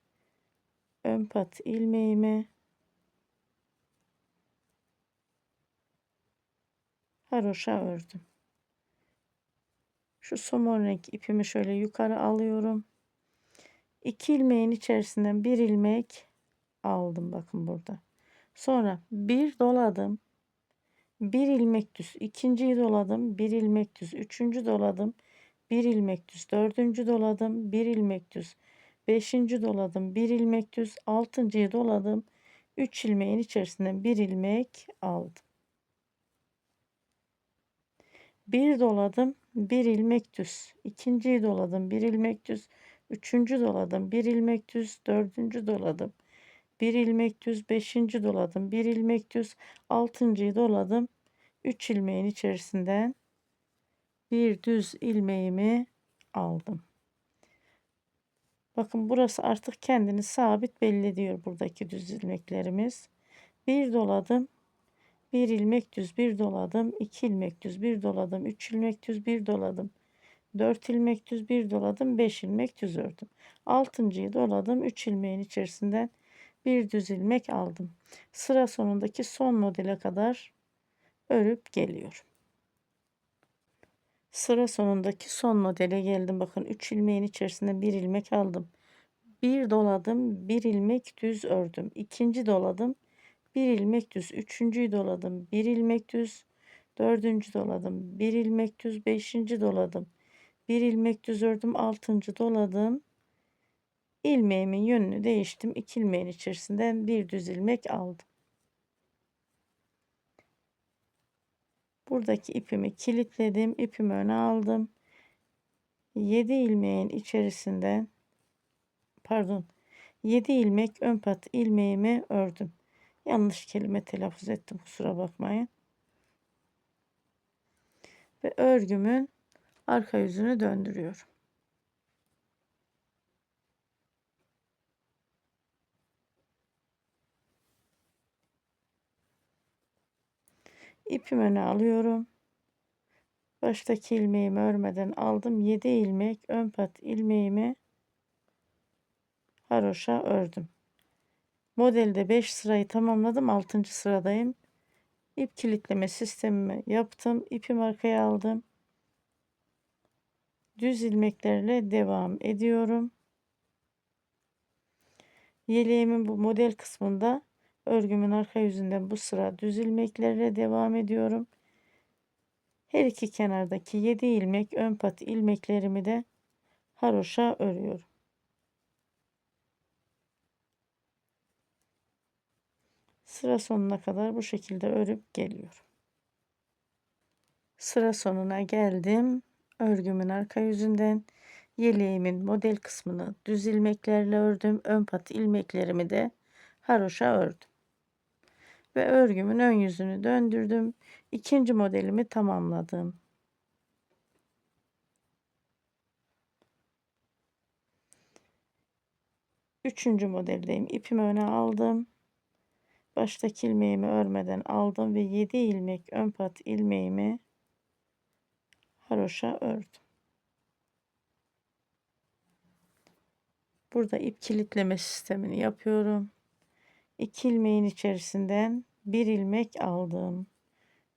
A: ön pat ilmeğimi haroşa ördüm. Şu somon renk ipimi şöyle yukarı alıyorum. 2 ilmeğin içerisinden bir ilmek aldım bakın burada. Sonra bir doladım. Bir ilmek düz, ikinciyi doladım, bir ilmek düz, üçüncü doladım, bir ilmek düz, dördüncü doladım, bir ilmek düz, beşinci doladım, bir ilmek düz, altıncıyı doladım, 3 ilmeğin içerisinden bir ilmek aldım. Bir doladım, bir ilmek düz, ikinciyi doladım, bir ilmek düz, üçüncü doladım, bir ilmek düz, dördüncü doladım, bir ilmek düz, beşinci doladım, bir ilmek düz, altıncıyı doladım, 3 ilmeğin içerisinden bir düz ilmeğimi aldım. Bakın burası artık kendini sabit belli ediyor buradaki düz ilmeklerimiz. Bir doladım, bir ilmek düz, bir doladım, 2 ilmek düz, bir doladım, 3 ilmek düz, bir doladım, 4 ilmek düz, bir doladım, 5 ilmek düz ördüm. Altıncıyı doladım, 3 ilmeğin içerisinden bir düz ilmek aldım. Sıra sonundaki son modele kadar örüp geliyorum. Sıra sonundaki son modele geldim. Bakın 3 ilmeğin içerisinde bir ilmek aldım. Bir doladım, bir ilmek düz ördüm. İkinci doladım, bir ilmek düz. Üçüncüyü doladım, bir ilmek düz. Dördüncü doladım, bir ilmek düz. Beşinci doladım, bir ilmek düz ördüm. Altıncı doladım. İlmeğimin yönünü değiştim. 2 ilmeğin içerisinden bir düz ilmek aldım. Buradaki ipimi kilitledim. İpimi öne aldım. 7 ilmeğin içerisinden pardon 7 ilmek ön pat ilmeğimi ördüm. Yanlış kelime telaffuz ettim, kusura bakmayın. Ve örgümün arka yüzünü döndürüyorum. İpimi öne alıyorum. Baştaki ilmeğimi örmeden aldım. 7 ilmek ön pat ilmeğimi haroşa ördüm. Modelde 5 sırayı tamamladım. 6. sıradayım. İp kilitleme sistemimi yaptım. İpimi arkaya aldım. Düz ilmeklerle devam ediyorum. Yeleğimin bu model kısmında örgümün arka yüzünden bu sıra düz ilmeklerle devam ediyorum. Her iki kenardaki 7 ilmek ön pat ilmeklerimi de haroşa örüyorum. Sıra sonuna kadar bu şekilde örüp geliyorum. Sıra sonuna geldim. Örgümün arka yüzünden yeleğimin model kısmını düz ilmeklerle ördüm. Ön pat ilmeklerimi de haroşa ördüm. Ve örgümün ön yüzünü döndürdüm. İkinci modelimi tamamladım. Üçüncü modeldeyim. İpimi öne aldım. Baştaki ilmeğimi örmeden aldım ve 7 ilmek ön pat ilmeğimi haroşa ördüm. Burada ip kilitleme sistemini yapıyorum. 2 ilmeğin içerisinden bir ilmek aldım.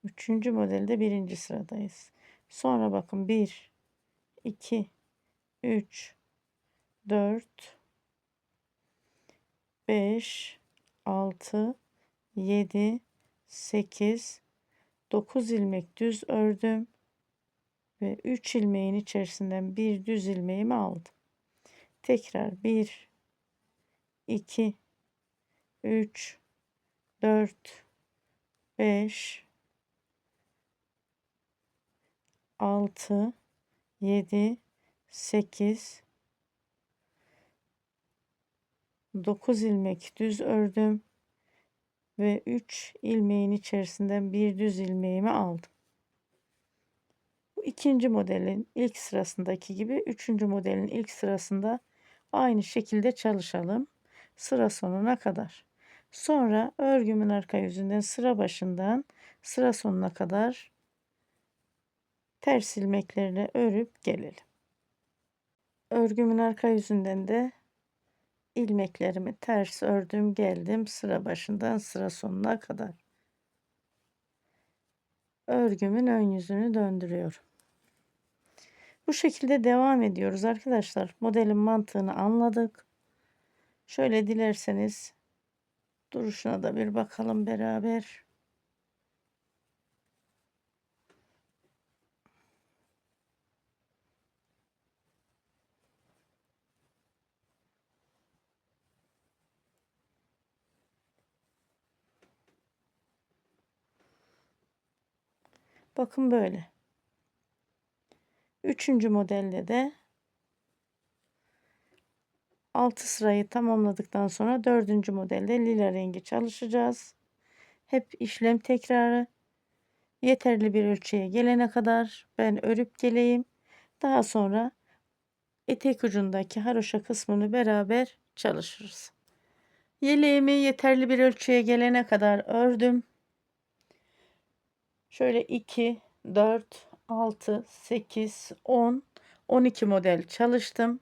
A: Üçüncü modelde birinci sıradayız. Sonra bakın 1, 2, 3, 4, 5, 6, 7, 8, 9 ilmek düz ördüm ve 3 ilmeğin içerisinden bir düz ilmeğimi aldım. Tekrar 1, 2, 3, 4, 5, 6, 7, 8, 9 ilmek düz ördüm ve 3 ilmeğin içerisinden bir düz ilmeğimi aldım. Bu ikinci modelin ilk sırasındaki gibi üçüncü modelin ilk sırasında aynı şekilde çalışalım sıra sonuna kadar. Sonra örgümün arka yüzünden sıra başından sıra sonuna kadar ters ilmeklerle örüp gelelim. Örgümün arka yüzünden de ilmeklerimi ters ördüm geldim sıra başından sıra sonuna kadar. Örgümün ön yüzünü döndürüyorum. Bu şekilde devam ediyoruz arkadaşlar. Modelin mantığını anladık. Şöyle dilerseniz duruşuna da bir bakalım beraber. Bakın böyle. Üçüncü modelde de 6 sırayı tamamladıktan sonra dördüncü modelde lila rengi çalışacağız. Hep işlem tekrarı. Yeterli bir ölçüye gelene kadar ben örüp geleyim. Daha sonra etek ucundaki haroşa kısmını beraber çalışırız. Yeleğimi yeterli bir ölçüye gelene kadar ördüm. Şöyle 2, 4, 6, 8, 10, 12 model çalıştım.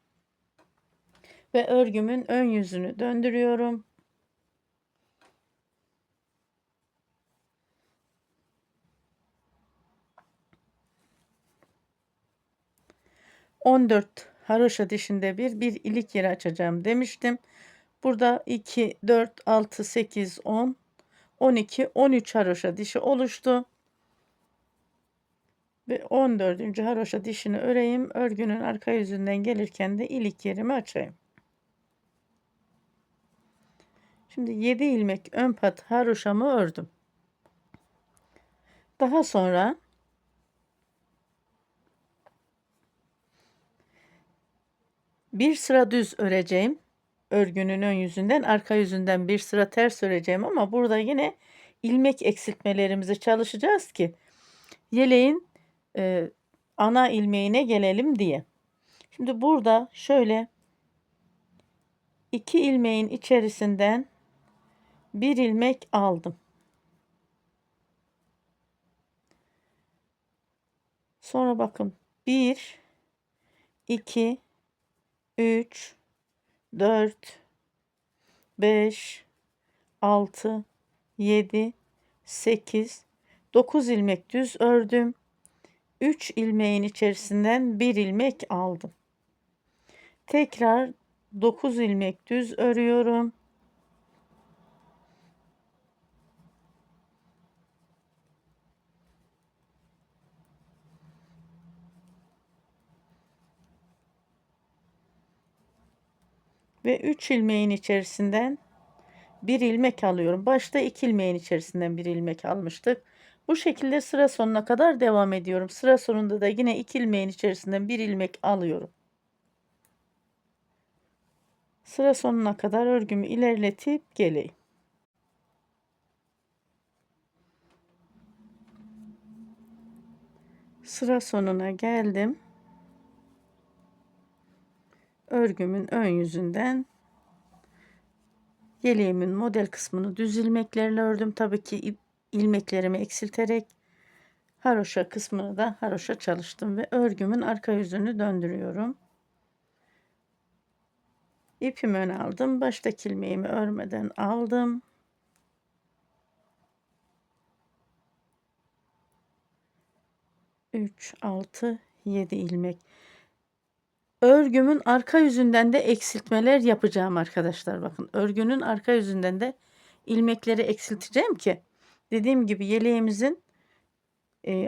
A: Ve örgümün ön yüzünü döndürüyorum. ...14 haroşa dişinde bir ilik yeri açacağım demiştim. Burada 2, 4, 6, 8, 10, 12, 13 haroşa dişi oluştu. Ve 14. haroşa dişini öreyim. Örgünün arka yüzünden gelirken de ilik yerimi açayım. Şimdi 7 ilmek ön pat haroşamı ördüm. Daha sonra bir sıra düz öreceğim. Örgünün ön yüzünden, arka yüzünden bir sıra ters öreceğim ama burada yine ilmek eksiltmelerimizi çalışacağız ki yeleğin ana ilmeğine gelelim diye. Şimdi burada şöyle 2 ilmeğin içerisinden bir ilmek aldım. Sonra bakın 1, 2, 3, 4, 5, 6, 7, 8, 9 ilmek düz ördüm. 3 ilmeğin içerisinden bir ilmek aldım. Tekrar 9 ilmek düz örüyorum. Ve 3 ilmeğin içerisinden bir ilmek alıyorum. Başta 2 ilmeğin içerisinden bir ilmek almıştık. Bu şekilde sıra sonuna kadar devam ediyorum. Sıra sonunda da yine 2 ilmeğin içerisinden bir ilmek alıyorum. Sıra sonuna kadar örgümü ilerletip geleyim. Sıra sonuna geldim. Örgümün ön yüzünden yeleğimin model kısmını düz ilmeklerle ördüm. Tabii ki ilmeklerimi eksilterek haroşa kısmını da haroşa çalıştım ve örgümün arka yüzünü döndürüyorum. İpimi öne aldım. Baştaki ilmeğimi örmeden aldım. 3, 6, 7 ilmek. Örgümün arka yüzünden de eksiltmeler yapacağım arkadaşlar. Bakın örgünün arka yüzünden de ilmekleri eksilteceğim ki dediğim gibi yeleğimizin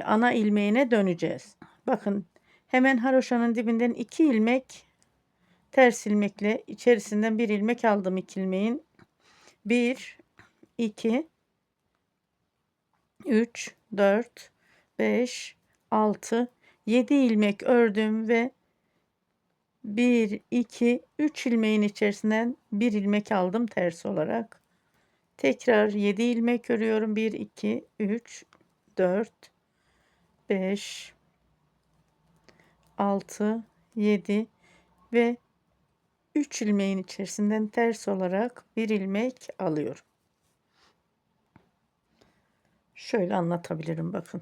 A: ana ilmeğine döneceğiz. Bakın hemen haroşanın dibinden 2 ilmek ters ilmekle içerisinden bir ilmek aldım 2 ilmeğin. 1, 2, 3, 4, 5, 6, 7 ilmek ördüm ve 1, 2, 3 ilmeğin içerisinden bir ilmek aldım ters olarak. Tekrar 7 ilmek örüyorum. 1, 2, 3, 4, 5, 6, 7 ve 3 ilmeğin içerisinden ters olarak bir ilmek alıyorum. Şöyle anlatabilirim bakın.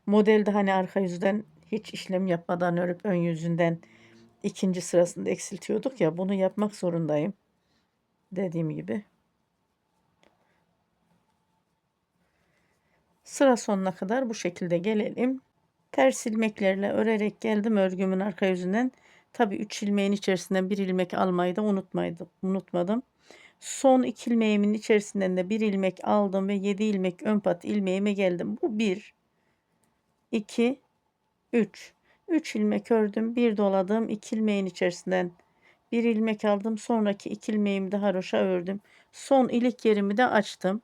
A: Modelde hani arka yüzden hiç işlem yapmadan örüp ön yüzünden ikinci sırasında eksiltiyorduk ya, bunu yapmak zorundayım. Dediğim gibi. Sıra sonuna kadar bu şekilde gelelim. Ters ilmeklerle örerek geldim örgümün arka yüzünden. Tabi 3 ilmeğin içerisinden bir ilmek almayı da unutmadım. Son 2 ilmeğimin içerisinden de bir ilmek aldım ve 7 ilmek ön pat ilmeğime geldim. Bu 1, 2, 3. 3 ilmek ördüm. Bir doladım. 2 ilmeğin içerisinden bir ilmek aldım. Sonraki 2 ilmeğimi de haroşa ördüm. Son ilik yerimi de açtım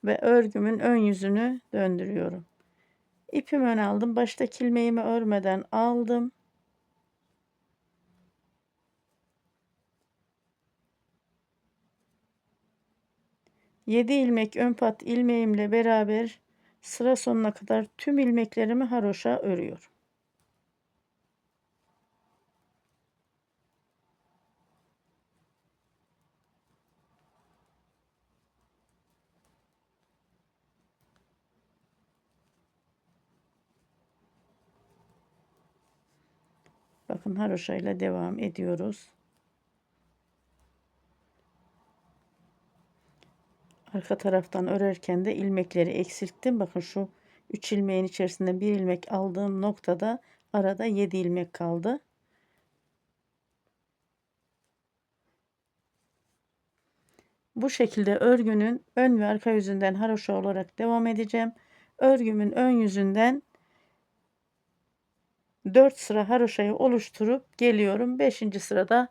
A: ve örgümün ön yüzünü döndürüyorum. İpimi ön aldım. Baştaki ilmeğimi örmeden aldım. Yedi ilmek ön pat ilmeğimle beraber sıra sonuna kadar tüm ilmeklerimi haroşa örüyorum. Bakın haroşa ile devam ediyoruz. Arka taraftan örerken de ilmekleri eksilttim. Bakın şu 3 ilmeğin içerisinden bir ilmek aldığım noktada arada 7 ilmek kaldı. Bu şekilde örgünün ön ve arka yüzünden haroşa olarak devam edeceğim. Örgümün ön yüzünden 4 sıra haroşayı oluşturup geliyorum. 5. sırada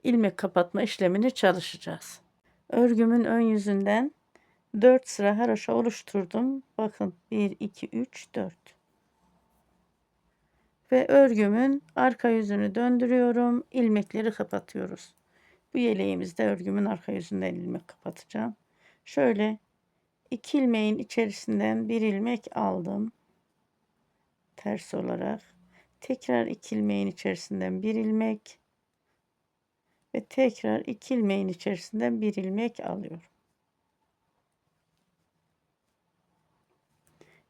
A: ilmek kapatma işlemini çalışacağız. Örgümün ön yüzünden 4 sıra haroşa oluşturdum. Bakın 1, 2, 3, 4. Ve örgümün arka yüzünü döndürüyorum. İlmekleri kapatıyoruz. Bu yeleğimizde örgümün arka yüzünden ilmek kapatacağım. Şöyle 2 ilmeğin içerisinden bir ilmek aldım. Ters olarak. Tekrar 2 ilmeğin içerisinden bir ilmek. Ve tekrar 2 ilmeğin içerisinden bir ilmek alıyorum.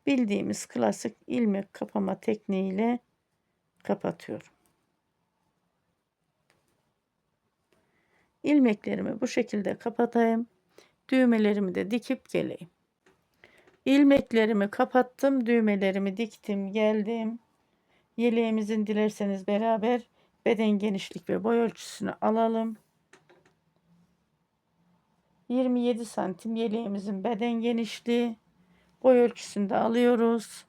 A: Bildiğimiz klasik ilmek kapama tekniğiyle kapatıyorum. İlmeklerimi bu şekilde kapatayım. Düğmelerimi de dikip geleyim. İlmeklerimi kapattım, düğmelerimi diktim, geldim. Yeleğimizin dilerseniz beraber beden genişlik ve boy ölçüsünü alalım. 27 santim yeleğimizin beden genişliği. Boy ölçüsünü de alıyoruz.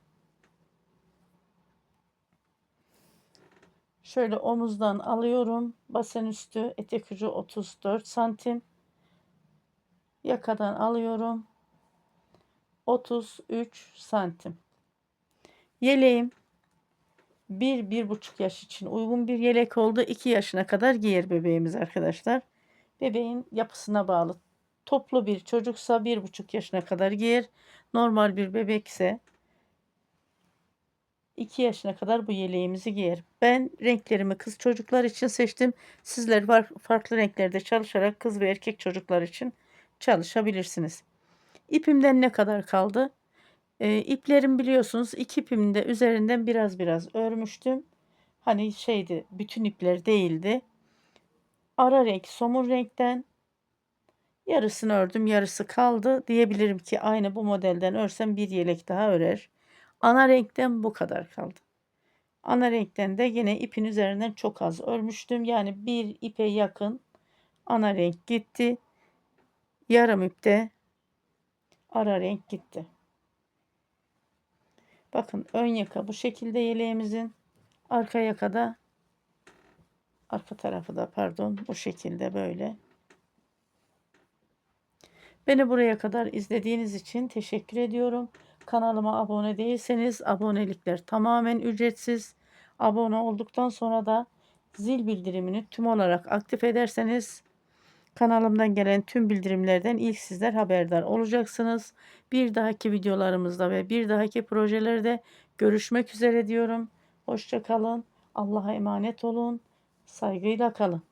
A: Şöyle omuzdan alıyorum. Basen üstü etek ucu 34 santim. Yakadan alıyorum. 33 santim. Yeleğim 1-1,5 yaş için uygun bir yelek oldu. 2 yaşına kadar giyer bebeğimiz arkadaşlar. Bebeğin yapısına bağlı. Toplu bir çocuksa 1,5 yaşına kadar giyer. Normal bir bebekse 2 yaşına kadar bu yeleğimizi giyer. Ben renklerimi kız çocuklar için seçtim. Sizler farklı renklerde çalışarak kız ve erkek çocuklar için çalışabilirsiniz. İpimden ne kadar kaldı? İplerim biliyorsunuz 2 ipimin de üzerinden biraz örmüştüm. Hani şeydi, bütün ipler değildi. Ara renk somur renkten Yarısını ördüm, yarısı kaldı. Diyebilirim ki aynı bu modelden örsem bir yelek daha örer. Ana renkten bu kadar kaldı. Ana renkten de yine ipin üzerinden çok az örmüştüm. Yani bir ipe yakın ana renk gitti. Yarım ipte ara renk gitti. Bakın ön yaka bu şekilde yeleğimizin. Arka yakada, arka tarafı da pardon, bu şekilde böyle. Beni buraya kadar izlediğiniz için teşekkür ediyorum. Kanalıma abone değilseniz abonelikler tamamen ücretsiz. Abone olduktan sonra da zil bildirimini tüm olarak aktif ederseniz kanalımdan gelen tüm bildirimlerden ilk sizler haberdar olacaksınız. Bir dahaki videolarımızda ve bir dahaki projelerde görüşmek üzere diyorum. Hoşça kalın. Allah'a emanet olun. Saygıyla kalın.